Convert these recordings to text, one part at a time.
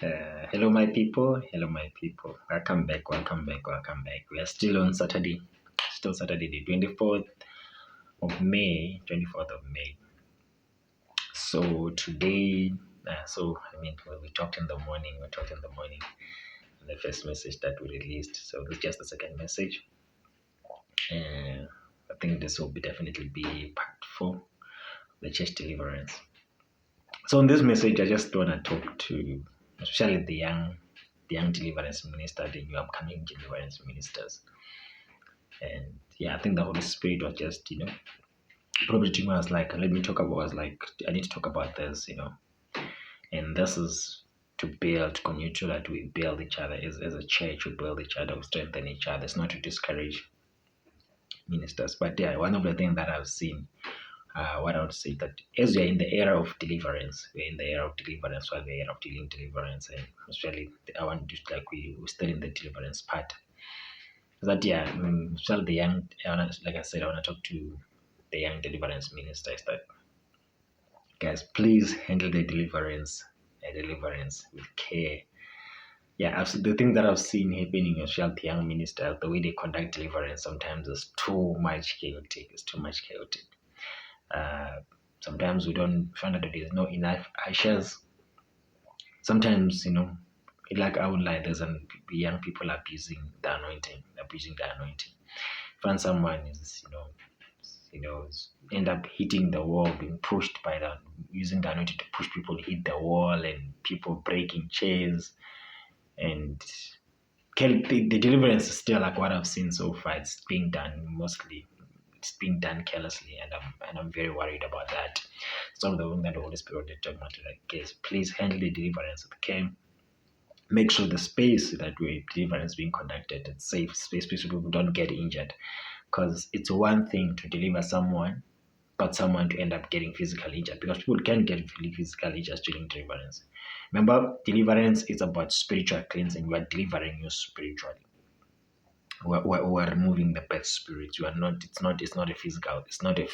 Hello, my people. Hello, my people. Welcome back. Welcome back. Welcome back. We are still on Saturday. Still Saturday, the 24th of May. 24th of May. So today, we talked in the morning. We talked in the morning. The first message that we released. So this is just the second message. Uh, I think this will definitely be part 4, the church deliverance. So in this message, I just want to talk to, especially the young deliverance minister, the new upcoming deliverance ministers. And yeah, I think the Holy Spirit was just, probably to me, I was like, let me talk about, I was like, I need to talk about this, and this is to build community, that we build each other as a church, we build each other, we strengthen each other. It's not to discourage ministers. But yeah, one of the things that I've seen, what I would say that as we are in the era of deliverance, we're in the era of deliverance, while we're in the era of dealing deliverance, and especially I want to like we're still in the deliverance part. That yeah, especially the young, like I said, I want to talk to the young deliverance ministers that guys, please handle the deliverance with care. Yeah, the thing that I've seen happening, especially the young ministers, the way they conduct deliverance sometimes is too much chaotic. It's too much chaotic. Uh, Sometimes we don't find that there's no enough ushers. Sometimes, like I would like, there's young people abusing the anointing, abusing the anointing. Find someone is, end up hitting the wall, being pushed by the using the anointing to push people, hit the wall, and people breaking chairs. And the deliverance is still like what I've seen so far. It's being done mostly. It's being done carelessly, and I'm very worried about that. Some of the things that the Holy Spirit did talk about, like, guys, please handle the deliverance with care. Make sure the space that we deliverance being conducted, it's safe space, so people don't get injured. Because it's one thing to deliver someone, but someone to end up getting physical injured, because people can get really physical injuries during deliverance. Remember, deliverance is about spiritual cleansing. We are delivering you spiritually. We're removing the bad spirits. You are not. It's not a physical. It's not a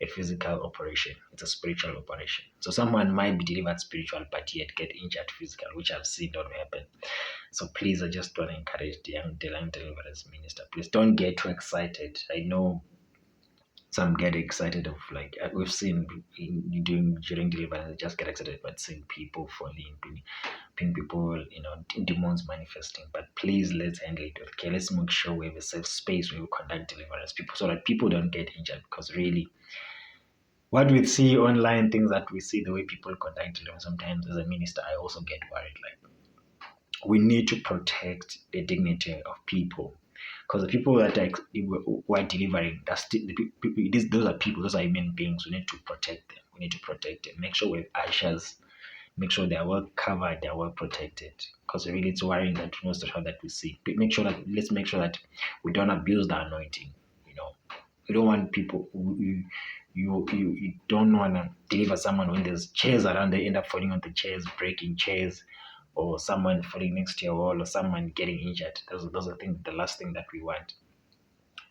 physical operation. It's a spiritual operation. So someone might be delivered spiritual, but yet get injured physical, which I've seen don't happen. So please, I just want to encourage the young deliverance minister. Please don't get too excited. I know some get excited of, like, we've seen during deliverance, just get excited about seeing people falling, being people, demons manifesting. But please, let's handle it with care. Let's make sure we have a safe space where we conduct deliverance people, so that people don't get injured. Because really, what we see online, things that we see, the way people conduct deliverance, sometimes as a minister, I also get worried. Like, we need to protect the dignity of people, because the people that are, who are delivering, that's those are people, those are human beings. We need to protect them. We need to protect them. Make sure we have ushers. Make sure they are well covered, they are well protected. Because really, it's worrying that most of that we see. But let's make sure that we don't abuse the anointing. We don't want people. You don't want to deliver someone when there's chairs around. They end up falling on the chairs, breaking chairs, or someone falling next to your wall, or someone getting injured. Those are things. The last thing that we want.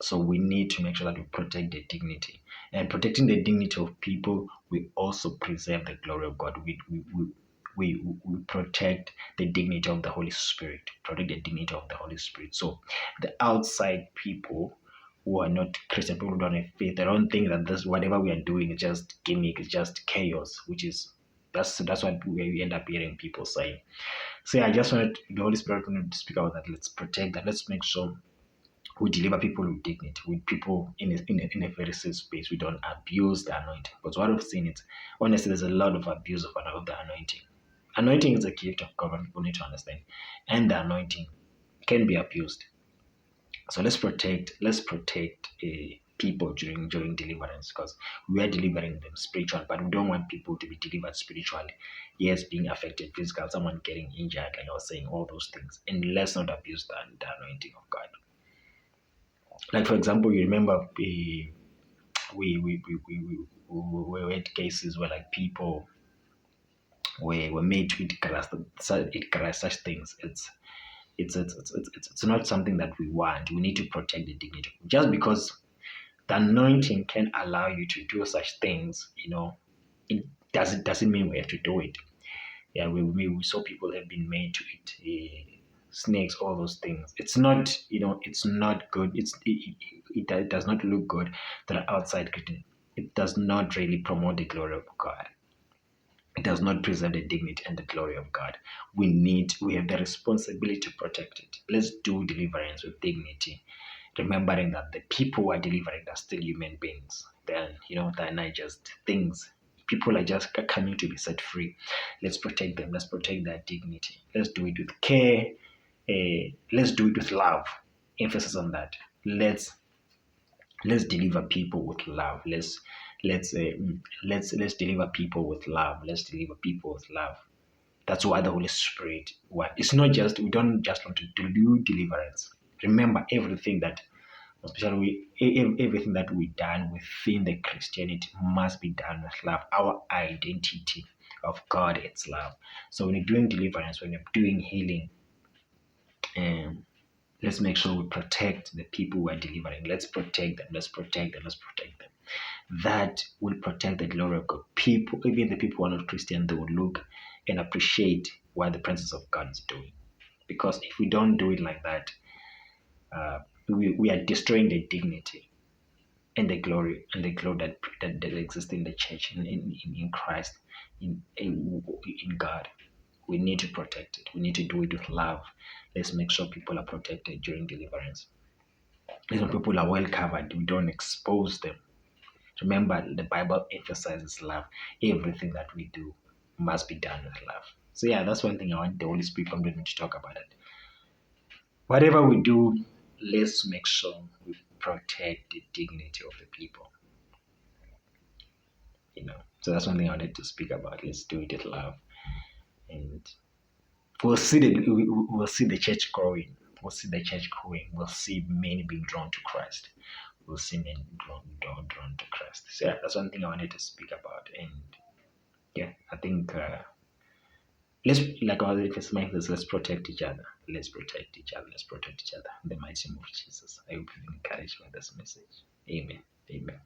So we need to make sure that we protect the dignity. And protecting the dignity of people, we also preserve the glory of God. We protect the dignity of the Holy Spirit, protect the dignity of the Holy Spirit. So the outside people who are not Christian, people who don't have faith, they don't think that this whatever we are doing is just gimmick, it's just chaos, which is that's what we end up hearing people saying. So yeah, I just wanted the Holy Spirit to speak about that. Let's protect that. Let's make sure we deliver people with dignity, with people in a very safe space. We don't abuse the anointing. Because what I've seen is, honestly, there's a lot of abuse of the anointing. Anointing is a gift of God, people need to understand. And the anointing can be abused. So let's protect people during deliverance, because we are delivering them spiritual, but we don't want people to be delivered spiritually. Yes, being affected physical, someone getting injured, like I was saying, all those things. And let's not abuse the anointing of God. Like, for example, you remember we had cases where, like, people were made to eat grass, such things. It's not something that we want. We need to protect the dignity. Just because the anointing can allow you to do such things, it doesn't mean we have to do it. Yeah, we saw people have been made to eat snakes, all those things. It's not, it's not good. It does not look good to the outside Christian. It does not really promote the glory of God. It does not preserve the dignity and the glory of God. We have the responsibility to protect it. Let's do deliverance with dignity, remembering that the people who are delivering are still human beings. They're not just things. People are just coming to be set free. Let's protect them. Let's protect their dignity. Let's do it with care. Let's do it with love. Emphasis on that. Let's deliver people with love. Let's deliver people with love. Let's deliver people with love. That's why the Holy Spirit. It's not just, we don't just want to do deliverance. Remember, everything that, especially everything that we done within the Christianity must be done with love. Our identity of God, it's love. So when you're doing deliverance, when you're doing healing, um, let's make sure we protect the people who are delivering. Let's protect them. Let's protect them. Let's protect them. That will protect the glory of God. People, even the people who are not Christian, they will look and appreciate what the presence of God is doing. Because if we don't do it like that, we are destroying the dignity and the glory that exists in the church, in Christ, in God. We need to protect it. We need to do it with love. Let's make sure people are protected during deliverance. When people are well covered, we don't expose them. Remember, the Bible emphasizes love. Everything that we do must be done with love. So yeah, that's one thing I want the Holy Spirit come to talk about it. Whatever we do, let's make sure we protect the dignity of the people. So that's one thing I wanted to speak about. Let's do it with love, and we'll see the church growing. We'll see the church growing. We'll see many being drawn to Christ. We'll see men drawn to Christ. So yeah, that's one thing I wanted to speak about. And yeah, I think let's, like our first mindfulness, let's protect each other. Let's protect each other. Let's protect each other. In the mighty name of Jesus, I hope you've been encouraged by this message. Amen. Amen.